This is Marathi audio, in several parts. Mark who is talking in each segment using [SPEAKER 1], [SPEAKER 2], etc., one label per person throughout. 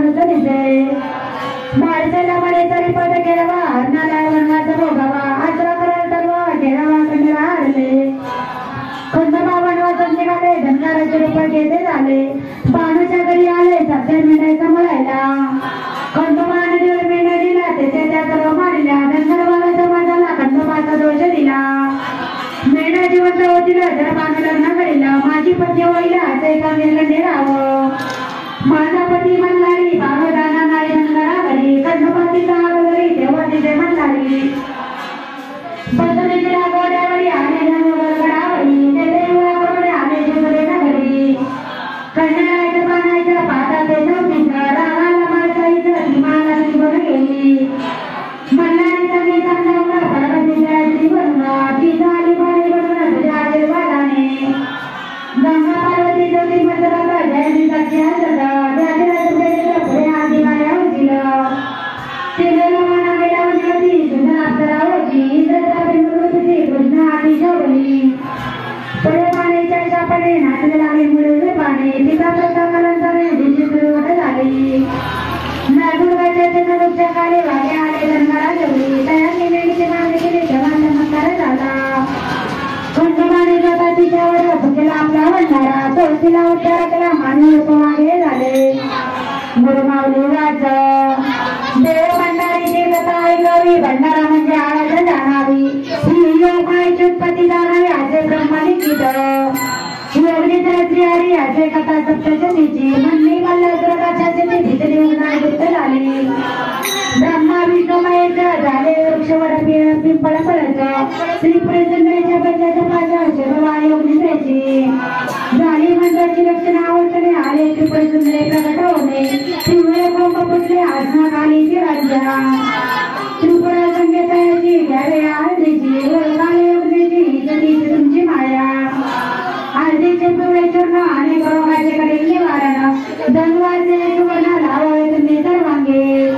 [SPEAKER 1] माणूस दिसे माणसाला म्हणे तरी पद केळवा हरणाला वनवाचा भोगावा आचरा कराल तलवा केळवा कंडला हारले खंडोबा वनवासात निघाले धनगराचे रूप घेते झाले बाणूच्या घरी आले सत्य मेंढ्याचा मळायला खंडोबाने देव मेंढ्या दिला त्याच्या त्या सर्व मारल्या धनगरवाला समाजाला खंडोबाचा दोष दिला मेढा जिवंत होतीला जर पाणी लग्न करीला माझी पती होईला ते का निर्गंडे राहावं माझा पती म्हणणारी बाबदाना नाही धनगरा घरी खंडोबातीचा घरी तेव्हा तिथे म्हणणारी बदली तिला गोड्यावरी आले गडावरी ते देवा गोडे आले जिंगले नगरी कंडणाच्या पाण्याच्या पाताचे चौकीचं रागाला माणसाईचं सीमाला निघून गेली मल्हारी सगळी समजावला पार्वतीच्या श्री बनवा ती झाली बाई बनवून तुझ्या आशीर्वादाने गंगा पार्वती ज्योती मंदिराला जयंती साक्षी हसलं त्याच्या तुझ्या पुढे आधी माया उठिलं तिला मना गेला ज्योती सुंदर अप्सरा होती इंद्रचा बिंदुती कृष्ण आधी शोभली पुढे पाण्याच्या शापाने नाचले लागले मुळे पाणी तिचा प्रसंगानंतर दिशी सुरुवात झाली नागुरगाच्या चंद्रवृक्षा काले वागे आले धनगरा जेवली तयार केलेली मागणी केली तेव्हा चमत्कार झाला खंडोबाने स्वतः तिच्यावर भुकेला आपला वंडारा तुळशीला उद्धार केला मानवी उपवागे झाले गुरुमाऊली वाच देव भंडारी देवता ऐकावी भंडारा म्हणजे आळाच जाणावी ही योगाची उत्पत्ती जाणावी असे ब्रह्मलिखित योगनीच रचली हरी असे कथा सप्तशतीची म्हणली मल्लसुरकाशाची ती भितली उन्हाळ गुप्त झाली ब्रह्मा विष्णू महेश झाले वृक्षवड पिंपळ फळच श्रीपुरी चंद्राच्या पंचाच्या पाशा शिरवा योगनिद्रेची झाली मंत्राची लक्षणं आवडतने आले त्रिपुरी सुंदरे प्रकट होणे पिवळे कोंब पुटले आसना खाली राज्या त्रिपुरा संगीताची घ्यावे हळदीची काले योगनेची हिची तुमची माया हळदीचे पिवळे चूर्ण आणि रोगाचे कडील निवारण धनवाचे सुवर्ण लावावे तुम्ही सर्वांगे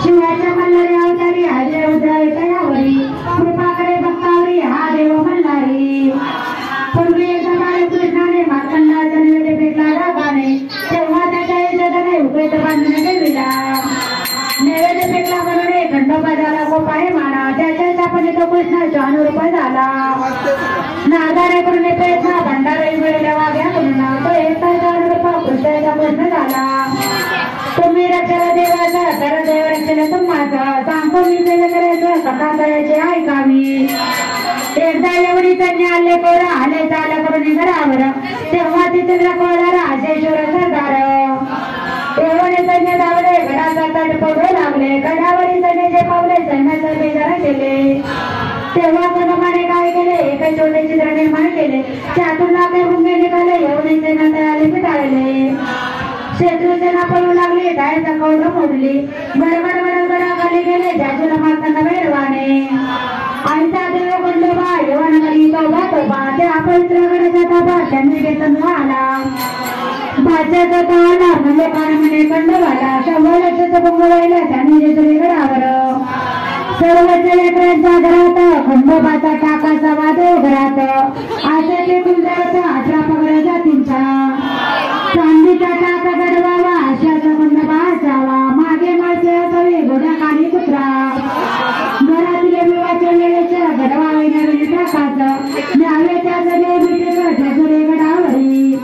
[SPEAKER 1] शिवाच्या मल्हारी अवतारी हजे उद्रावे तयावरी कृपाकडे भक्तावरी हा देव मल्हारी पूर्वी एकदा बाळकृष्णाने मार्कंडाचा निवेद फेकला रागाने तेव्हा त्याच्या यशोदाने उकळीत बांधून ठेविला नैवेद्य फेकला म्हणून खंडोबा झाला गोपाळे माना त्याच्या शापाने तो कृष्णाचा अनुरूप झाला नादारे करून प्रयत्न भंडारे मिळेल्या वाग्या म्हणून तो एकटाचा अनुरूप कृष्णाचा प्रश्न झाला तुम्ही रक्षला देवाचा तर देव रक्षला तुम्हाला सांगतो मी केलं करायचं कथा करायचे ऐकावी एकदा एवढी त्यांनी आले कोरा आले चाला करून घरावर तेव्हा तिथे कोळा राजेश्वर सरदार एवढे सैन्य धावले गडाचा तट पडू लागले गडावरील सैन्याचे पावले सैन्याचा बेजार केले तेव्हा खंडोबाने काय केले एका छोटे चित्र निर्माण केले त्यातून लागे भुंगे निघाले एवढे सैन्य तयारी पिटाळले शत्रू सेना पळू लागली डायचा कौड मोडली गडबड गडगडा खाली गेले जाजूला मारताना भैरवाने आईचा देव खंडोबा यवनगरी तोबा तोबा त्या पवित्र गडाचा ताबा त्यांनी घेतून आला भाच्याचा ताला म्हणजे कान म्हणे खंडोबाला शंभर भंगवायला त्यांनी जेजुरी गडावर सर्वच लेकरांच्या घरात खंडोबाचा टाकाचा वादळ घरात असे ते कुलदेवता 18 पगड जातींचा चांदीचा टाका गडवावा अशाचा खंडोबा असावा मागे मासे असावे घोड्या काळी कुत्रा घरातील विवाचे वेळेच्या गडवावे नवीन टाकाचं न्यावेच्या जगे बिटेचं जेजुरी गडावरी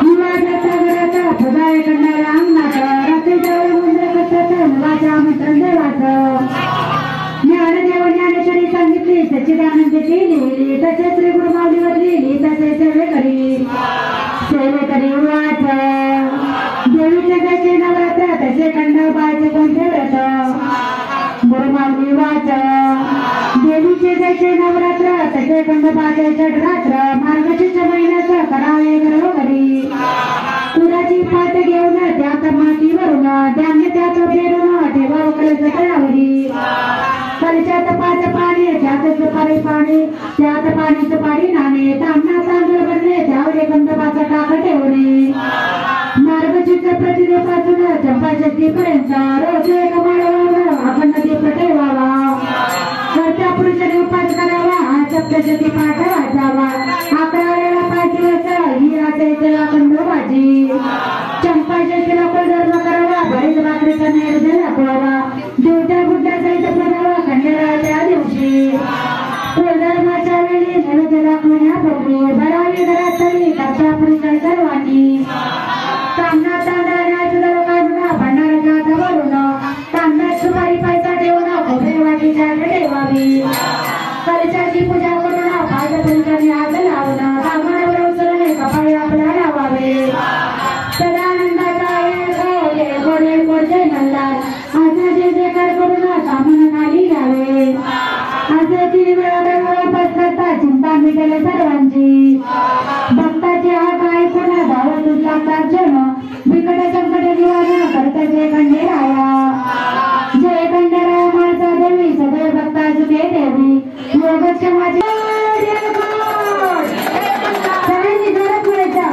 [SPEAKER 1] विवादाच्या घरात फुगाळे करणाऱ्या अंगणात रात्रीच्या मुंद्र कष्टाचं मुलाच्या आमंत्रण देवाचं ज्ञानदेव ज्ञानेश्वरी सांगितली सच्चिदानंदची लिहिली तसे श्री गुरुमाऊलीवर लिहिली तसे सेवेकरी वाच देवीचे जसे नवरात्र तसे खंडोबाचे कोणते व्रत गुरुमाऊली वाच देवीचे जसे नवरात्र तसे खंडोबाचे षडरात्र मार्गशीर्ष महिन्याचं करावे घरोघरी तुराची पाट घेऊन त्यात मातीवरून धान्य त्यात पेरून ठेवा कलश तळावरी कलशात 5 पाणी त्यात सुपारी पाणी त्यात पाणी सुपारी नाणे तांबडा तांदूळ भरले त्यावर खंडोबाचा टाक ठेवणे मार्गशीर्ष प्रतिदेपासून चंपाषष्टीपर्यंत रोज एक माळावर आपण दीप ठेवावा घरच्या पुरुषाने उपास करावा हा सप्तशती पाठ वाचावा 11 वेळा 5 दिवस ही असायचं खंडोबाची चंपाषष्टीला धर्म करावा दाखवावा देवट्या बुड्याचा प्रभावा खंडेराव त्या दिवशी धर्माच्या वेळी नैवेद्य दाखवण्यापूर्वी भरावी घरात तरी कच्च्या पुरीच्या सर्वांनी तांबडा तांदळाच्या दरकाडून भंडाराच्या जवळून तांब्यात सुपारी पैसा ठेवून खोबरे वाटीच्या ठेवावी कलशाची पूजा करून पायपरीच्याने हात लावून सामानावर उचलून कपाळी आपला लावावे सदानंदाचा गोडे गोडे नंदार असा जे जे कर करून सामान खाली घ्यावे असे 3 वेळा वापस करता चिंता मिटेल सर्वांची भक्ताची हाक ऐकून धावत लागतात जन बिकट संकट निवारण करताचे खंडेराया जय खंडेराया माळसा देवी सदैव भक्ता सुखे देवी योगक्षमाची सगळ्यांनी जोरात म्हणायचा